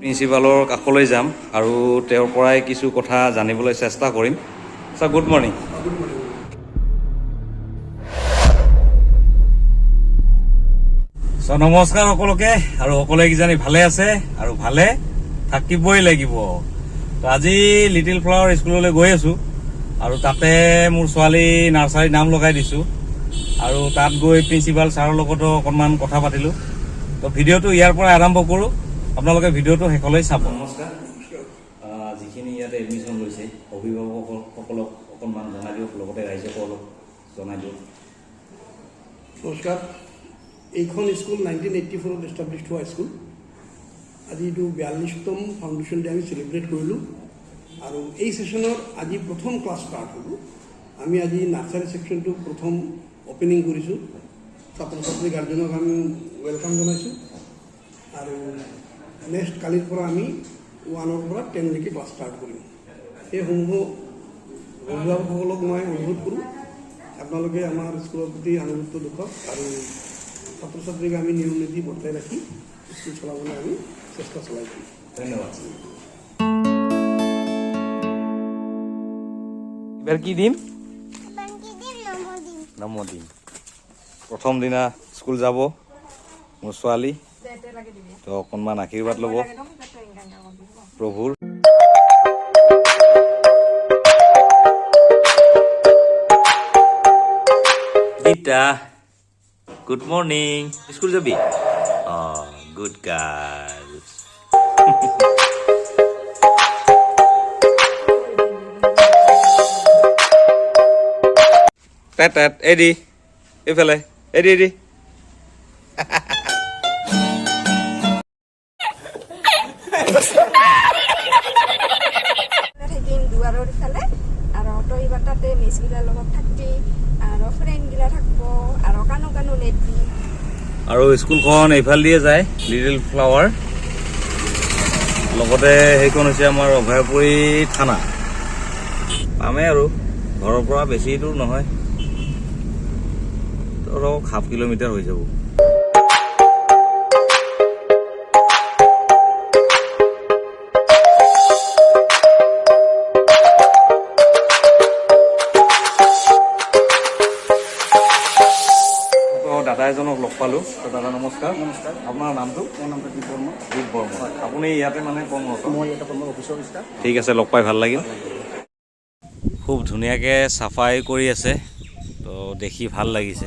প্ৰিন্সিপালৰ কাষলৈ যাম আৰু তেওঁৰ পৰাই কিছু কথা জানিবলৈ চেষ্টা কৰিম। Sir good morning. নমস্কাৰ সকলোকে, আৰু সকলোৱে কিজানি ভালে আছে আৰু ভালে থাকিবই লাগিব। আজি লিটিল ফ্লাৱাৰ স্কুললৈ গৈ আছো আৰু তাতে মোৰ ছোৱালী নাৰ্চাৰীত নাম লগাই দিছো আৰু তাত গৈ প্ৰিন্সিপাল ছাৰৰ লগতো অকণমান কথা পাতিলো। তো ভিডিঅ'টো ইয়াৰ পৰা আৰম্ভ কৰোঁ, আপোনালোকে ভিডিঅ'টো শেষলৈ চাব। নমস্কাৰ। যিখিনি ইয়াতে এডমিশ্যন লৈছে অভিভাৱকসকলক অকণমান জনাই দিয়ক, লগতে ৰাইজকো অলপ জনাই দিয়ক। নমস্কাৰ। এইখন স্কুল 1984 এষ্টাব্লিছ হোৱা স্কুল। আজি এইটো 42তম ফাউণ্ডেশ্যন ডে আমি চেলিব্ৰেট কৰিলোঁ আৰু এই ছেশ্যনৰ আজি প্ৰথম ক্লাছ ষ্টাৰ্ট হ'ব। আমি আজি নাৰ্চাৰী ছেকশ্যনটো প্ৰথম অপেনিং কৰিছোঁ। ছাত্ৰ ছাত্ৰী গাৰ্জেনক আমি ৱেলকাম জনাইছোঁ আৰু নেক্সট কালিৰ পৰা আমি 1ৰ পৰা 10লৈকে ক্লাছ ষ্টাৰ্ট কৰিম। সেইসমূহ অভিভাৱকসকলক মই অনুৰোধ কৰোঁ, আপোনালোকে আমাৰ স্কুলৰ প্ৰতি আনুগত্য দেখুৱাওক আৰু ছাত্ৰ ছাত্ৰীক আমি নিয়ম নীতি বৰ্তাই ৰাখি স্কুল চলাবলৈ আমি চেষ্টা চলাই দিম। ধন্যবাদ। এবাৰ কি দিম? নম দিম। প্ৰথম দিনা স্কুল যাব মোৰ ছোৱালী, তো অকণমান আশীৰ্বাদ ল'ব প্ৰভুৰ। Gita good morning. স্কুল যাবি? অঁ গুড গাৰ্ল। টেট টেট এডি এইফালে এডি এডি। থাকিম দুৱাৰৰ ইফালে আৰু তই এইবাৰ তাতে মিছগিলাৰ লগত থাকবি আৰু ফ্ৰেণ্ডগিলা থাকব আৰু কানো কানো নেটবি। আৰু স্কুলখন এইফাল দিয়ে যায়, লিটিল ফ্লাৱাৰ। লগতে সেইখন হৈছে আমাৰ অভয়াপুৰী থানা। পামেই আৰু ঘৰৰ পৰা বেছি দূৰ নহয়, ধৰক ½ কিলোমিটাৰ হৈ যাব। দাদা এজনক লগ পালোঁ। দাদা নমস্কাৰ। নমস্কাৰ। আপোনাৰ নামটো? মোৰ নামটো দীপ বৰ্মা। দীপ বৰ্মা। আপুনি ইয়াতে মানে কৰ্মৰত? মই ইয়াতে কৰ্ম অফিচৰ ষ্টাফ। ঠিক আছে, লগ পাই ভাল লাগিল। খুব ধুনীয়াকৈ চাফাই কৰি আছে, তো দেখি ভাল লাগিছে।